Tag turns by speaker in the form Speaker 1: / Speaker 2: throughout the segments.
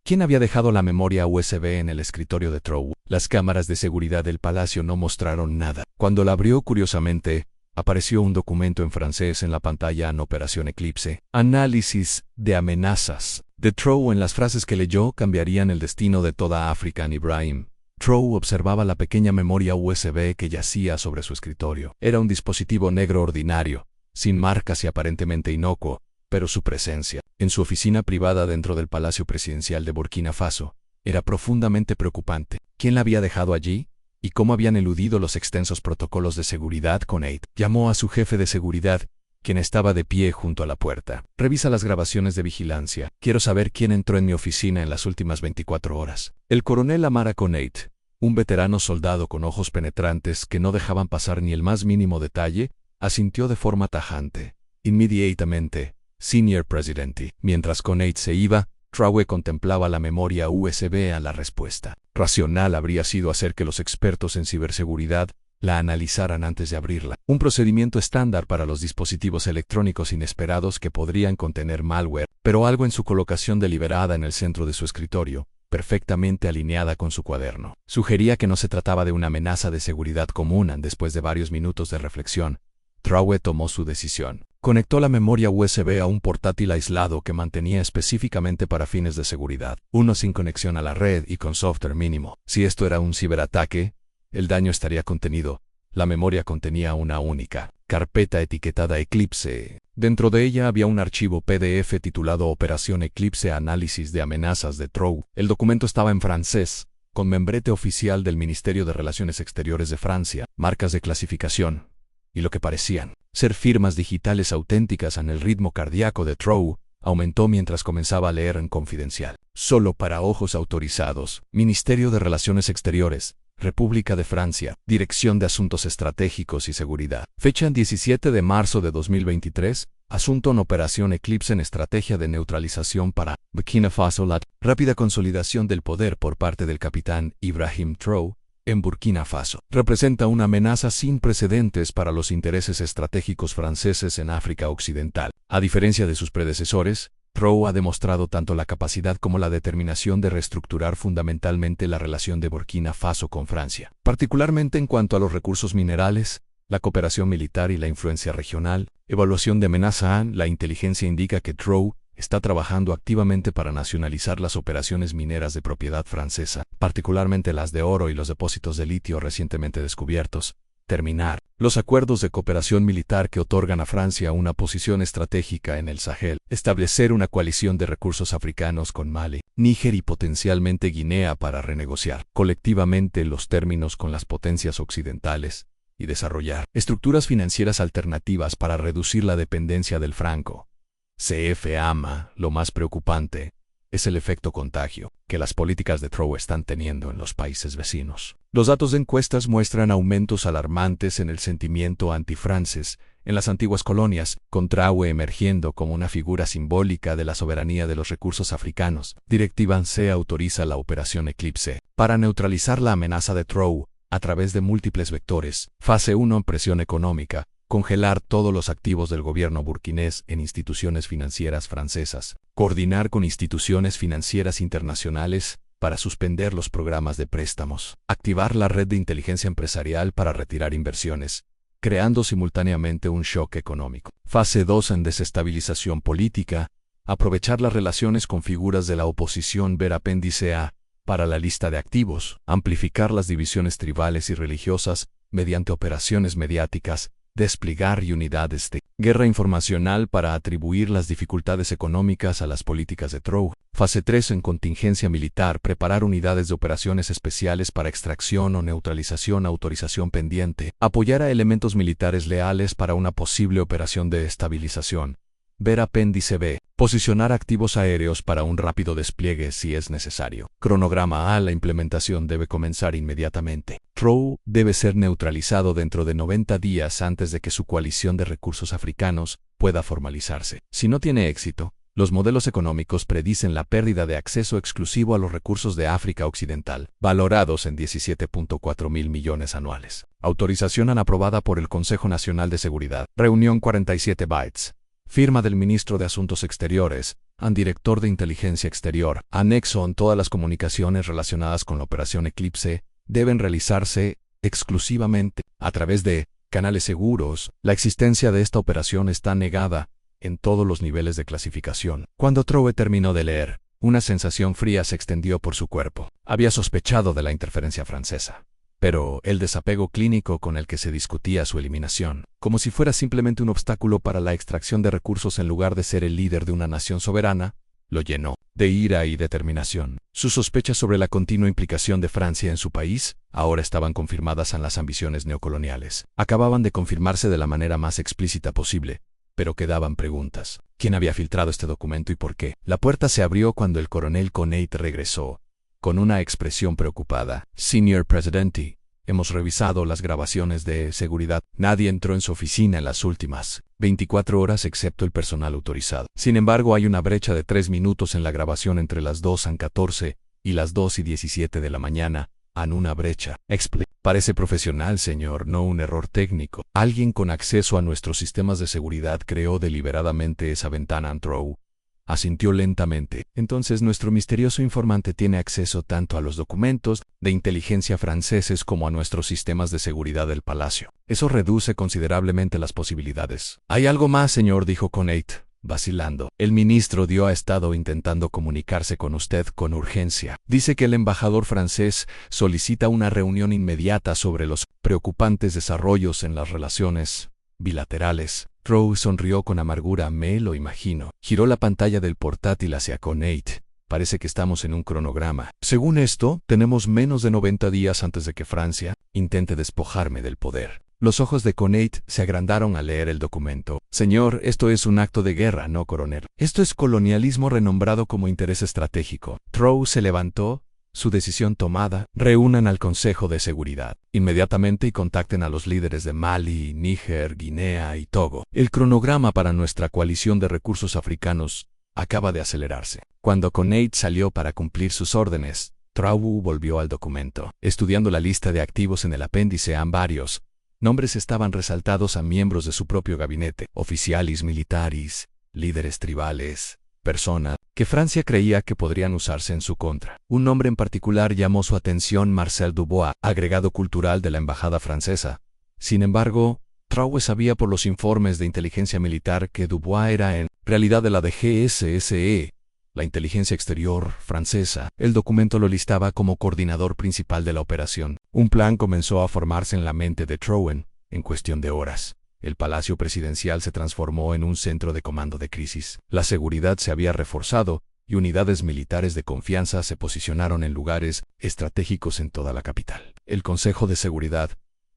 Speaker 1: ¿Quién había dejado la memoria USB en el escritorio de Trow? Las cámaras de seguridad del palacio no mostraron nada. Cuando la abrió curiosamente, apareció un documento en francés en la pantalla en Operación Eclipse. Análisis de amenazas. De Trow en las frases que leyó cambiarían el destino de toda África en Ibrahim. Trow observaba la pequeña memoria USB que yacía sobre su escritorio. Era un dispositivo negro ordinario, sin marcas y aparentemente inocuo, pero su presencia, en su oficina privada dentro del Palacio Presidencial de Burkina Faso, era profundamente preocupante. ¿Quién la había dejado allí? ¿Y cómo habían eludido los extensos protocolos de seguridad con Aid? Llamó a su jefe de seguridad, quien estaba de pie junto a la puerta. Revisa las grabaciones de vigilancia. Quiero saber quién entró en mi oficina en las últimas 24 horas. El coronel Amara Coneit, un veterano soldado con ojos penetrantes que no dejaban pasar ni el más mínimo detalle, asintió de forma tajante. Inmediatamente, Senior Presidente. Mientras Coneit se iba, Traue contemplaba la memoria USB a la respuesta. Racional habría sido hacer que los expertos en ciberseguridad la analizaran antes de abrirla. Un procedimiento estándar para los dispositivos electrónicos inesperados que podrían contener malware, pero algo en su colocación deliberada en el centro de su escritorio, perfectamente alineada con su cuaderno, sugería que no se trataba de una amenaza de seguridad común. Después de varios minutos de reflexión, Traue tomó su decisión. Conectó la memoria USB a un portátil aislado que mantenía específicamente para fines de seguridad, uno sin conexión a la red y con software mínimo. Si esto era un ciberataque, el daño estaría contenido. La memoria contenía una única carpeta etiquetada Eclipse. Dentro de ella había un archivo PDF titulado Operación Eclipse Análisis de Amenazas de Trow. El documento estaba en francés, con membrete oficial del Ministerio de Relaciones Exteriores de Francia, marcas de clasificación, y lo que parecían ser firmas digitales auténticas. En el ritmo cardíaco de Trow aumentó mientras comenzaba a leer en confidencial. Solo para ojos autorizados. Ministerio de Relaciones Exteriores, República de Francia, Dirección de Asuntos Estratégicos y Seguridad. Fecha 17 de marzo de 2023. Asunto en Operación Eclipse en Estrategia de Neutralización para Burkina Faso. La rápida consolidación del poder por parte del capitán Ibrahim Trow en Burkina Faso representa una amenaza sin precedentes para los intereses estratégicos franceses en África Occidental. A diferencia de sus predecesores, Trow ha demostrado tanto la capacidad como la determinación de reestructurar fundamentalmente la relación de Burkina Faso con Francia, particularmente en cuanto a los recursos minerales, la cooperación militar y la influencia regional. Evaluación de amenaza. La inteligencia indica que Trow está trabajando activamente para nacionalizar las operaciones mineras de propiedad francesa, particularmente las de oro y los depósitos de litio recientemente descubiertos. Terminar los acuerdos de cooperación militar que otorgan a Francia una posición estratégica en el Sahel. Establecer una coalición de recursos africanos con Mali, Níger y potencialmente Guinea para renegociar colectivamente los términos con las potencias occidentales y desarrollar estructuras financieras alternativas para reducir la dependencia del franco CFA. Lo más preocupante es el efecto contagio que las políticas de Trow están teniendo en los países vecinos. Los datos de encuestas muestran aumentos alarmantes en el sentimiento antifrancés en las antiguas colonias, con Trow emergiendo como una figura simbólica de la soberanía de los recursos africanos. Directiva C autoriza la Operación Eclipse para neutralizar la amenaza de Trow a través de múltiples vectores. Fase 1. Presión económica. Congelar todos los activos del gobierno burkinés en instituciones financieras francesas. Coordinar con instituciones financieras internacionales para suspender los programas de préstamos. Activar la red de inteligencia empresarial para retirar inversiones, creando simultáneamente un shock económico. Fase 2. En desestabilización política. Aprovechar las relaciones con figuras de la oposición. Ver apéndice A para la lista de activos. Amplificar las divisiones tribales y religiosas mediante operaciones mediáticas. Desplegar unidades de guerra informacional para atribuir las dificultades económicas a las políticas de Trow. Fase 3. En contingencia militar. Preparar unidades de operaciones especiales para extracción o neutralización. Autorización pendiente. Apoyar a elementos militares leales para una posible operación de estabilización. Ver apéndice B. Posicionar activos aéreos para un rápido despliegue si es necesario. Cronograma A. La implementación debe comenzar inmediatamente. Trow debe ser neutralizado dentro de 90 días antes de que su coalición de recursos africanos pueda formalizarse. Si no tiene éxito, los modelos económicos predicen la pérdida de acceso exclusivo a los recursos de África Occidental, valorados en 17.4 mil millones anuales. Autorización aprobada por el Consejo Nacional de Seguridad. Reunión 47 bytes. Firma del ministro de Asuntos Exteriores, director de Inteligencia Exterior. Anexo: en todas las comunicaciones relacionadas con la Operación Eclipse deben realizarse exclusivamente a través de canales seguros. La existencia de esta operación está negada en todos los niveles de clasificación. Cuando Trouet terminó de leer, una sensación fría se extendió por su cuerpo. Había sospechado de la interferencia francesa, pero el desapego clínico con el que se discutía su eliminación, como si fuera simplemente un obstáculo para la extracción de recursos en lugar de ser el líder de una nación soberana, lo llenó de ira y determinación. Sus sospechas sobre la continua implicación de Francia en su país ahora estaban confirmadas en las ambiciones neocoloniales. Acababan de confirmarse de la manera más explícita posible, pero quedaban preguntas. ¿Quién había filtrado este documento y por qué? La puerta se abrió cuando el coronel Coneit regresó, con una expresión preocupada. Señor Presidente, hemos revisado las grabaciones de seguridad. Nadie entró en su oficina en las últimas 24 horas excepto el personal autorizado. Sin embargo, hay una brecha de 3 minutos en la grabación entre las 2:14 y las 2:17 de la mañana. Una brecha. Parece profesional, señor, no un error técnico. Alguien con acceso a nuestros sistemas de seguridad creó deliberadamente esa ventana. Trouet asintió lentamente. Entonces nuestro misterioso informante tiene acceso tanto a los documentos de inteligencia franceses como a nuestros sistemas de seguridad del palacio. Eso reduce considerablemente las posibilidades. Hay algo más, señor, dijo Coneit, vacilando. El ministro ha estado intentando comunicarse con usted con urgencia. Dice que el embajador francés solicita una reunión inmediata sobre los preocupantes desarrollos en las relaciones bilaterales. Trouet sonrió con amargura. Me lo imagino. Giró la pantalla del portátil hacia Coneit. Parece que estamos en un cronograma. Según esto, tenemos menos de 90 días antes de que Francia intente despojarme del poder. Los ojos de Coneit se agrandaron al leer el documento. Señor, esto es un acto de guerra, no coronel. Esto es colonialismo renombrado como interés estratégico. Trouet se levantó. Su decisión tomada. Reúnan al Consejo de Seguridad inmediatamente y contacten a los líderes de Mali, Níger, Guinea y Togo. El cronograma para nuestra coalición de recursos africanos acaba de acelerarse. Cuando Coneit salió para cumplir sus órdenes, Trouet volvió al documento. Estudiando la lista de activos en el apéndice, varios nombres estaban resaltados a miembros de su propio gabinete, oficiales militares, líderes tribales, personas que Francia creía que podrían usarse en su contra. Un nombre en particular llamó su atención: Marcel Dubois, agregado cultural de la embajada francesa. Sin embargo, Trouet sabía por los informes de inteligencia militar que Dubois era en realidad de la DGSSE, la inteligencia exterior francesa. El documento lo listaba como coordinador principal de la operación. Un plan comenzó a formarse en la mente de Trouet en cuestión de horas. El palacio presidencial se transformó en un centro de comando de crisis. La seguridad se había reforzado y unidades militares de confianza se posicionaron en lugares estratégicos en toda la capital. El Consejo de Seguridad,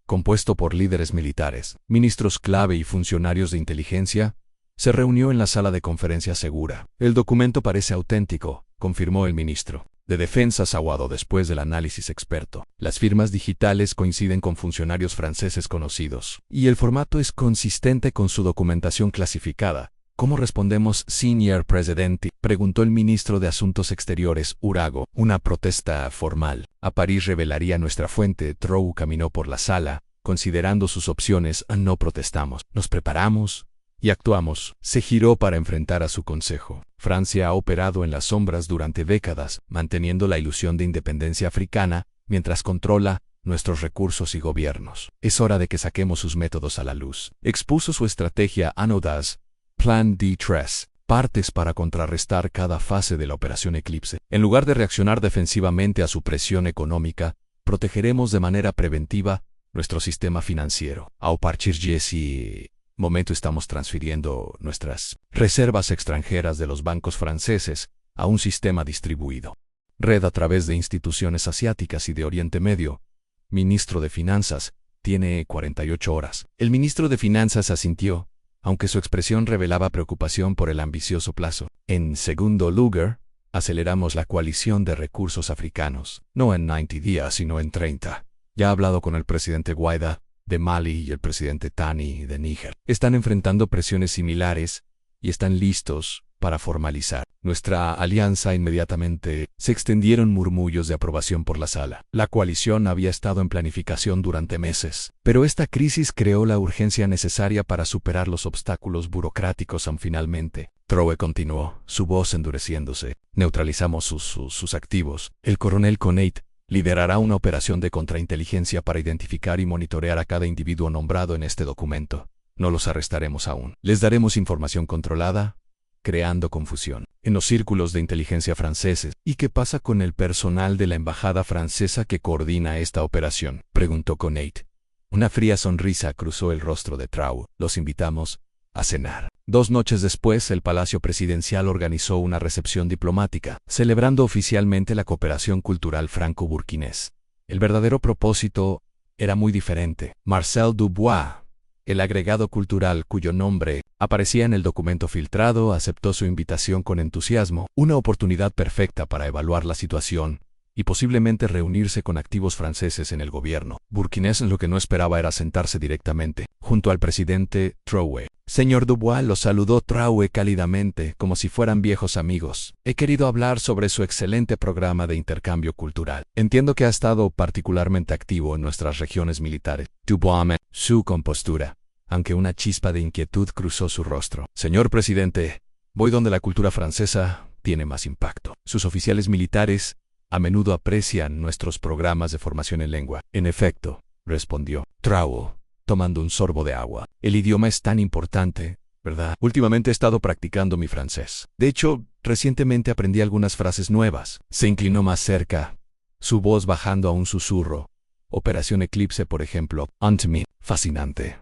Speaker 1: compuesto por líderes militares, ministros clave y funcionarios de inteligencia, se reunió en la sala de conferencias segura. El documento parece auténtico, confirmó el ministro de Defensa Saguado después del análisis experto. Las firmas digitales coinciden con funcionarios franceses conocidos, y el formato es consistente con su documentación clasificada. ¿Cómo respondemos, señor presidente?, preguntó el ministro de Asuntos Exteriores, Urago. Una protesta formal a París revelaría nuestra fuente. Trouet caminó por la sala, considerando sus opciones. No protestamos, nos preparamos y actuamos. Se giró para enfrentar a su consejo. Francia ha operado en las sombras durante décadas, manteniendo la ilusión de independencia africana, mientras controla nuestros recursos y gobiernos. Es hora de que saquemos sus métodos a la luz. Expuso su estrategia Audaz, Plan D3, partes para contrarrestar cada fase de la Operación Eclipse. En lugar de reaccionar defensivamente a su presión económica, protegeremos de manera preventiva nuestro sistema financiero. A partir de ese momento estamos transfiriendo nuestras reservas extranjeras de los bancos franceses a un sistema distribuido. Red a través de instituciones asiáticas y de Oriente Medio. Ministro de Finanzas, tiene 48 horas. El ministro de Finanzas asintió, aunque su expresión revelaba preocupación por el ambicioso plazo. En segundo lugar, aceleramos la coalición de recursos africanos, no en 90 días, sino en 30. Ya he hablado con el presidente Guaidó de Mali y el presidente Tani de Níger. Están enfrentando presiones similares y están listos para formalizar nuestra alianza. Inmediatamente se extendieron murmullos de aprobación por la sala. La coalición había estado en planificación durante meses, pero esta crisis creó la urgencia necesaria para superar los obstáculos burocráticos. Finalmente, Trowe continuó, su voz endureciéndose. Neutralizamos sus activos. El coronel Conate liderará una operación de contrainteligencia para identificar y monitorear a cada individuo nombrado en este documento. No los arrestaremos aún. Les daremos información controlada, creando confusión en los círculos de inteligencia franceses. ¿Y qué pasa con el personal de la embajada francesa que coordina esta operación?, preguntó Conate. Una fría sonrisa cruzó el rostro de Trowe. Los invitamos a cenar. 2 noches después, el Palacio Presidencial organizó una recepción diplomática, celebrando oficialmente la cooperación cultural franco-burkinés. El verdadero propósito era muy diferente. Marcel Dubois, el agregado cultural cuyo nombre aparecía en el documento filtrado, aceptó su invitación con entusiasmo, una oportunidad perfecta para evaluar la situación y posiblemente reunirse con activos franceses en el gobierno burkinés. Lo que no esperaba era sentarse directamente junto al presidente Trowe. Señor Dubois, lo saludó Trowe cálidamente, como si fueran viejos amigos. He querido hablar sobre su excelente programa de intercambio cultural. Entiendo que ha estado particularmente activo en nuestras regiones militares. Dubois su compostura, aunque una chispa de inquietud cruzó su rostro. Señor presidente, voy donde la cultura francesa tiene más impacto. Sus oficiales militares a menudo aprecian nuestros programas de formación en lengua. En efecto, respondió Trowe, tomando un sorbo de agua. El idioma es tan importante, ¿verdad? Últimamente he estado practicando mi francés. De hecho, recientemente aprendí algunas frases nuevas. Se inclinó más cerca, su voz bajando a un susurro. Operación Eclipse, por ejemplo. Antmin. Fascinante.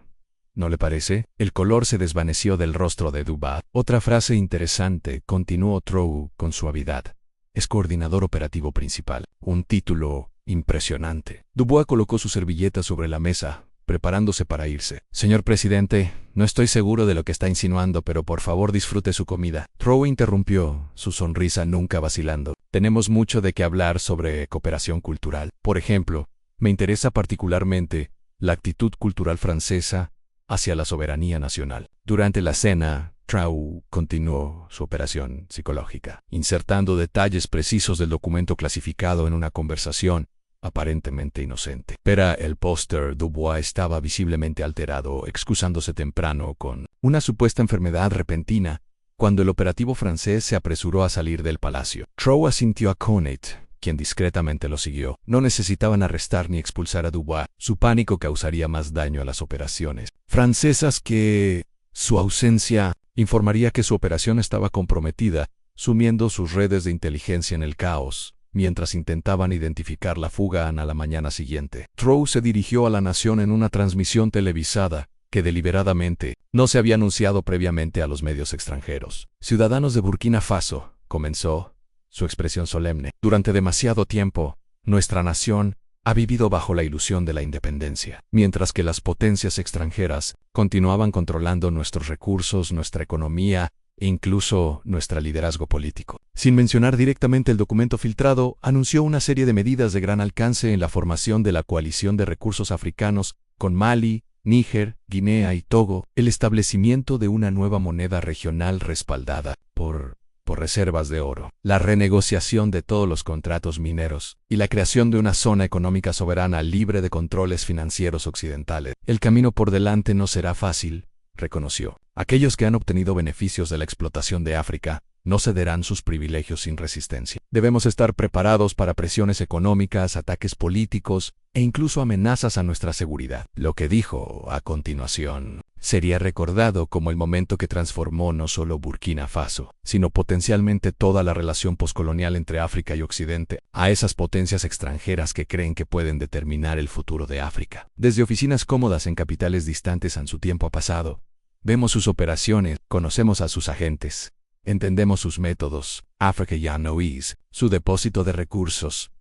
Speaker 1: ¿No le parece? El color se desvaneció del rostro de Dubois. Otra frase interesante, continuó Trowe con suavidad. Es coordinador operativo principal. Un título impresionante. Dubois colocó su servilleta sobre la mesa, preparándose para irse. Señor presidente, no estoy seguro de lo que está insinuando, pero por favor disfrute su comida. Trowe interrumpió, su sonrisa nunca vacilando. Tenemos mucho de qué hablar sobre cooperación cultural. Por ejemplo, me interesa particularmente la actitud cultural francesa hacia la soberanía nacional. Durante la cena, Trowe continuó su operación psicológica, insertando detalles precisos del documento clasificado en una conversación aparentemente inocente. Pero el póster Dubois estaba visiblemente alterado, excusándose temprano con una supuesta enfermedad repentina, cuando el operativo francés se apresuró a salir del palacio. Trowe asintió a Conate, quien discretamente lo siguió. No necesitaban arrestar ni expulsar a Dubois. Su pánico causaría más daño a las operaciones francesas que su ausencia informaría que su operación estaba comprometida, sumiendo sus redes de inteligencia en el caos, mientras intentaban identificar la fuga a la mañana siguiente. Trowe se dirigió a la nación en una transmisión televisada que deliberadamente no se había anunciado previamente a los medios extranjeros. Ciudadanos de Burkina Faso, comenzó, su expresión solemne. Durante demasiado tiempo, nuestra nación ha vivido bajo la ilusión de la independencia, mientras que las potencias extranjeras continuaban controlando nuestros recursos, nuestra economía e incluso nuestro liderazgo político. Sin mencionar directamente el documento filtrado, anunció una serie de medidas de gran alcance en la formación de la coalición de recursos africanos con Mali, Níger, Guinea y Togo, el establecimiento de una nueva moneda regional respaldada por reservas de oro, la renegociación de todos los contratos mineros y la creación de una zona económica soberana libre de controles financieros occidentales. El camino por delante no será fácil, reconoció. Aquellos que han obtenido beneficios de la explotación de África no cederán sus privilegios sin resistencia. Debemos estar preparados para presiones económicas, ataques políticos e incluso amenazas a nuestra seguridad. Lo que dijo a continuación sería recordado como el momento que transformó no solo Burkina Faso, sino potencialmente toda la relación poscolonial entre África y Occidente, a esas potencias extranjeras que creen que pueden determinar el futuro de África. Desde oficinas cómodas en capitales distantes en su tiempo pasado, vemos sus operaciones, conocemos a sus agentes. Entendemos sus métodos, Africa Yanois, su depósito de recursos,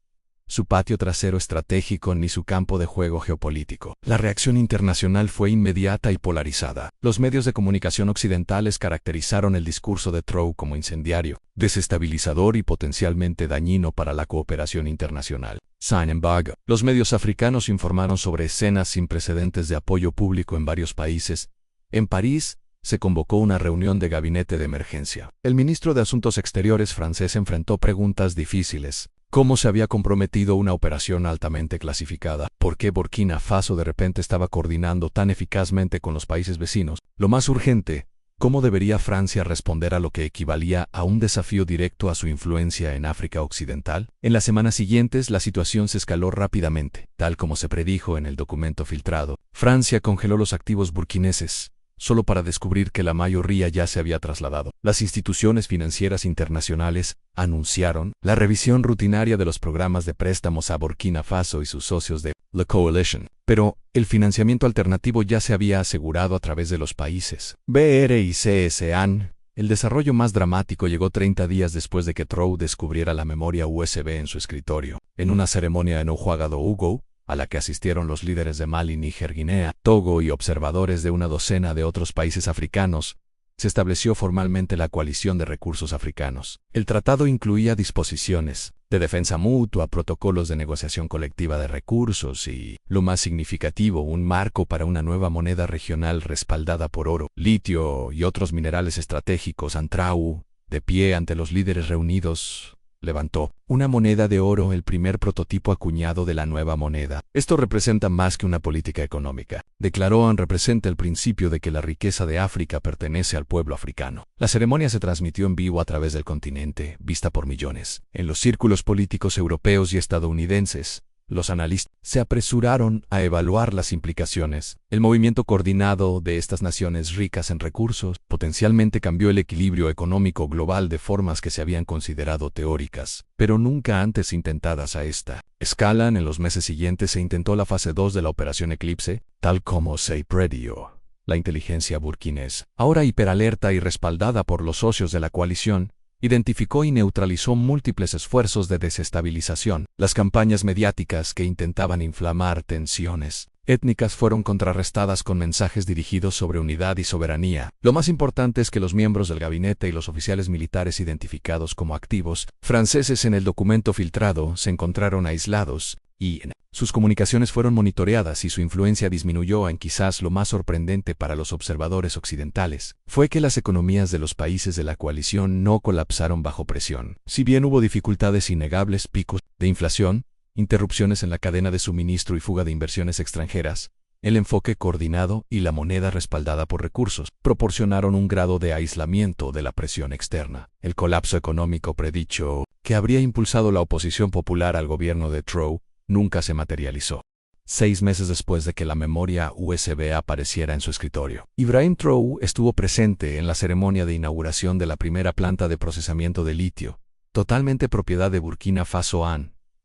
Speaker 1: su patio trasero estratégico ni su campo de juego geopolítico. La reacción internacional fue inmediata y polarizada. Los medios de comunicación occidentales caracterizaron el discurso de Trowe como incendiario, desestabilizador y potencialmente dañino para la cooperación internacional. Sin embargo, los medios africanos informaron sobre escenas sin precedentes de apoyo público en varios países. En París, se convocó una reunión de gabinete de emergencia. El ministro de Asuntos Exteriores francés enfrentó preguntas difíciles. ¿Cómo se había comprometido una operación altamente clasificada? ¿Por qué Burkina Faso de repente estaba coordinando tan eficazmente con los países vecinos? Lo más urgente, ¿cómo debería Francia responder a lo que equivalía a un desafío directo a su influencia en África Occidental? En las semanas siguientes, la situación se escaló rápidamente. Tal como se predijo en el documento filtrado, Francia congeló los activos burkineses, solo para descubrir que la mayoría ya se había trasladado. Las instituciones financieras internacionales anunciaron la revisión rutinaria de los programas de préstamos a Burkina Faso y sus socios de la Coalition. Pero el financiamiento alternativo ya se había asegurado a través de los países BR y CSAN. El desarrollo más dramático llegó 30 días después de que Trow descubriera la memoria USB en su escritorio. En una ceremonia en Ouagadougou, a la que asistieron los líderes de Mali, Níger, Guinea, Togo y observadores de una docena de otros países africanos, se estableció formalmente la Coalición de Recursos Africanos. El tratado incluía disposiciones de defensa mutua, protocolos de negociación colectiva de recursos y, lo más significativo, un marco para una nueva moneda regional respaldada por oro, litio y otros minerales estratégicos. Antraou, de pie ante los líderes reunidos, levantó una moneda de oro, el primer prototipo acuñado de la nueva moneda. Esto representa más que una política económica, declaró. Representa el principio de que la riqueza de África pertenece al pueblo africano. La ceremonia se transmitió en vivo a través del continente, vista por millones. En los círculos políticos europeos y estadounidenses, los analistas se apresuraron a evaluar las implicaciones. El movimiento coordinado de estas naciones ricas en recursos potencialmente cambió el equilibrio económico global de formas que se habían considerado teóricas, pero nunca antes intentadas a esta escala. En los meses siguientes se intentó la fase 2 de la Operación Eclipse, tal como se predijo. La inteligencia burkinesa, ahora hiperalerta y respaldada por los socios de la coalición, identificó y neutralizó múltiples esfuerzos de desestabilización. Las campañas mediáticas que intentaban inflamar tensiones étnicas fueron contrarrestadas con mensajes dirigidos sobre unidad y soberanía. Lo más importante es que los miembros del gabinete y los oficiales militares identificados como activos franceses en el documento filtrado se encontraron aislados, y sus comunicaciones fueron monitoreadas y su influencia disminuyó. Quizás lo más sorprendente para los observadores occidentales fue que las economías de los países de la coalición no colapsaron bajo presión. Si bien hubo dificultades innegables, picos de inflación, interrupciones en la cadena de suministro y fuga de inversiones extranjeras, el enfoque coordinado y la moneda respaldada por recursos proporcionaron un grado de aislamiento de la presión externa. El colapso económico predicho, que habría impulsado la oposición popular al gobierno de Trow, nunca se materializó. 6 meses después de que la memoria USB apareciera en su escritorio, Ibrahim Trow estuvo presente en la ceremonia de inauguración de la primera planta de procesamiento de litio, totalmente propiedad de Burkina Faso.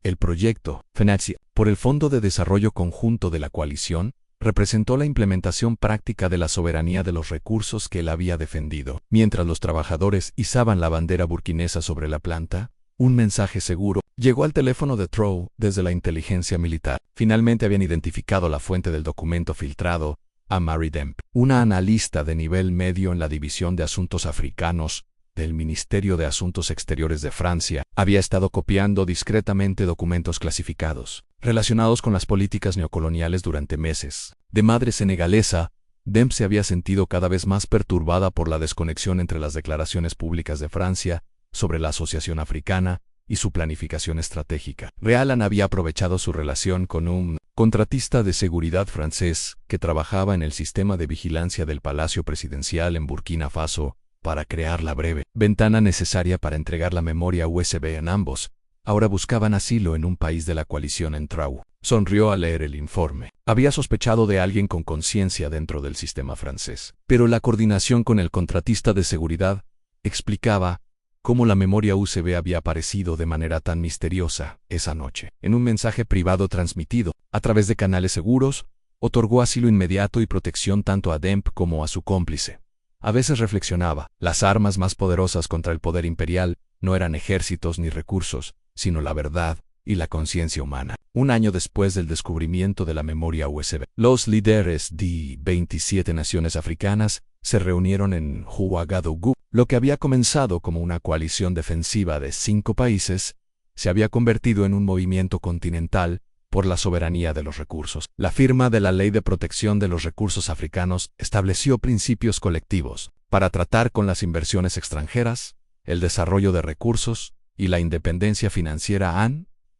Speaker 1: El proyecto, financiado por el Fondo de Desarrollo Conjunto de la Coalición, representó la implementación práctica de la soberanía de los recursos que él había defendido. Mientras los trabajadores izaban la bandera burkinesa sobre la planta, un mensaje seguro llegó al teléfono de Trow desde la inteligencia militar. Finalmente habían identificado la fuente del documento filtrado, a Mary Demp, una analista de nivel medio en la División de Asuntos Africanos del Ministerio de Asuntos Exteriores de Francia. Había estado copiando discretamente documentos clasificados relacionados con las políticas neocoloniales durante meses. De madre senegalesa, Demp se había sentido cada vez más perturbada por la desconexión entre las declaraciones públicas de Francia sobre la Asociación Africana y su planificación estratégica. Realan había aprovechado su relación con un contratista de seguridad francés que trabajaba en el sistema de vigilancia del Palacio Presidencial en Burkina Faso para crear la breve ventana necesaria para entregar la memoria USB en ambos. Ahora buscaban asilo en un país de la coalición en Trow. Sonrió al leer el informe. Había sospechado de alguien con conciencia dentro del sistema francés, pero la coordinación con el contratista de seguridad explicaba cómo la memoria USB había aparecido de manera tan misteriosa esa noche. En un mensaje privado transmitido a través de canales seguros, otorgó asilo inmediato y protección tanto a Demp como a su cómplice. A veces reflexionaba, las armas más poderosas contra el poder imperial no eran ejércitos ni recursos, sino la verdad y la conciencia humana. Un año después del descubrimiento de la memoria USB, los líderes de 27 naciones africanas se reunieron en Ouagadougou. Lo que había comenzado como una coalición defensiva de 5 países se había convertido en un movimiento continental por la soberanía de los recursos. La firma de la Ley de Protección de los Recursos Africanos estableció principios colectivos para tratar con las inversiones extranjeras, el desarrollo de recursos y la independencia financiera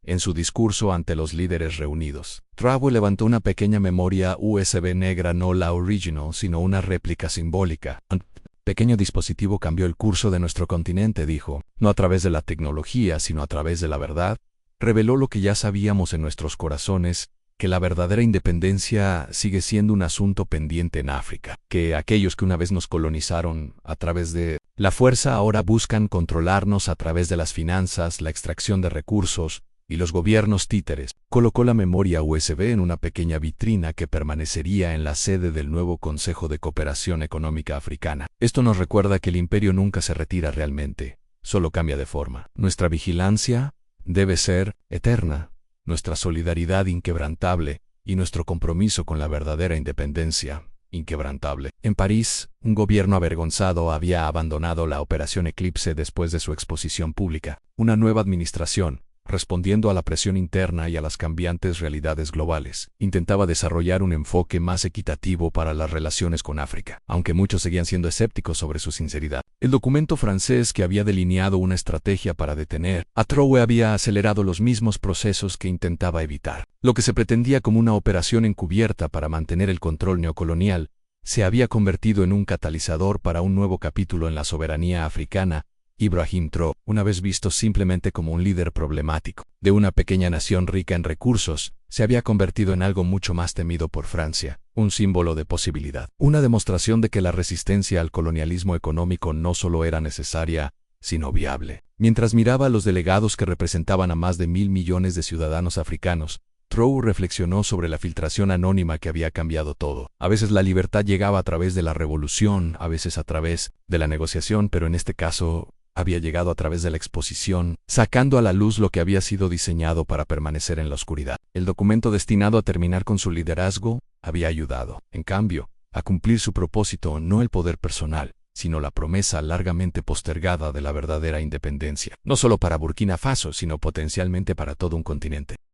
Speaker 1: en su discurso ante los líderes reunidos. Traore levantó una pequeña memoria USB negra, no la original, sino una réplica simbólica. Un pequeño dispositivo cambió el curso de nuestro continente, dijo, no a través de la tecnología, sino a través de la verdad. Reveló lo que ya sabíamos en nuestros corazones, que la verdadera independencia sigue siendo un asunto pendiente en África, que aquellos que una vez nos colonizaron a través de la fuerza ahora buscan controlarnos a través de las finanzas, la extracción de recursos y los gobiernos títeres. Colocó la memoria USB en una pequeña vitrina que permanecería en la sede del nuevo Consejo de Cooperación Económica Africana. Esto nos recuerda que el imperio nunca se retira realmente, solo cambia de forma. Nuestra vigilancia debe ser eterna, nuestra solidaridad inquebrantable y nuestro compromiso con la verdadera independencia inquebrantable. En París, un gobierno avergonzado había abandonado la Operación Eclipse después de su exposición pública. Una nueva administración, respondiendo a la presión interna y a las cambiantes realidades globales, intentaba desarrollar un enfoque más equitativo para las relaciones con África, aunque muchos seguían siendo escépticos sobre su sinceridad. El documento francés que había delineado una estrategia para detener a Traore había acelerado los mismos procesos que intentaba evitar. Lo que se pretendía como una operación encubierta para mantener el control neocolonial se había convertido en un catalizador para un nuevo capítulo en la soberanía africana. Ibrahim Traore, una vez visto simplemente como un líder problemático de una pequeña nación rica en recursos, se había convertido en algo mucho más temido por Francia, un símbolo de posibilidad, una demostración de que la resistencia al colonialismo económico no solo era necesaria, sino viable. Mientras miraba a los delegados que representaban a más de 1.000 millones de ciudadanos africanos, Traore reflexionó sobre la filtración anónima que había cambiado todo. A veces la libertad llegaba a través de la revolución, a veces a través de la negociación, pero en este caso había llegado a través de la exposición, sacando a la luz lo que había sido diseñado para permanecer en la oscuridad. El documento destinado a terminar con su liderazgo había ayudado, en cambio, a cumplir su propósito, no el poder personal, sino la promesa largamente postergada de la verdadera independencia, no solo para Burkina Faso, sino potencialmente para todo un continente.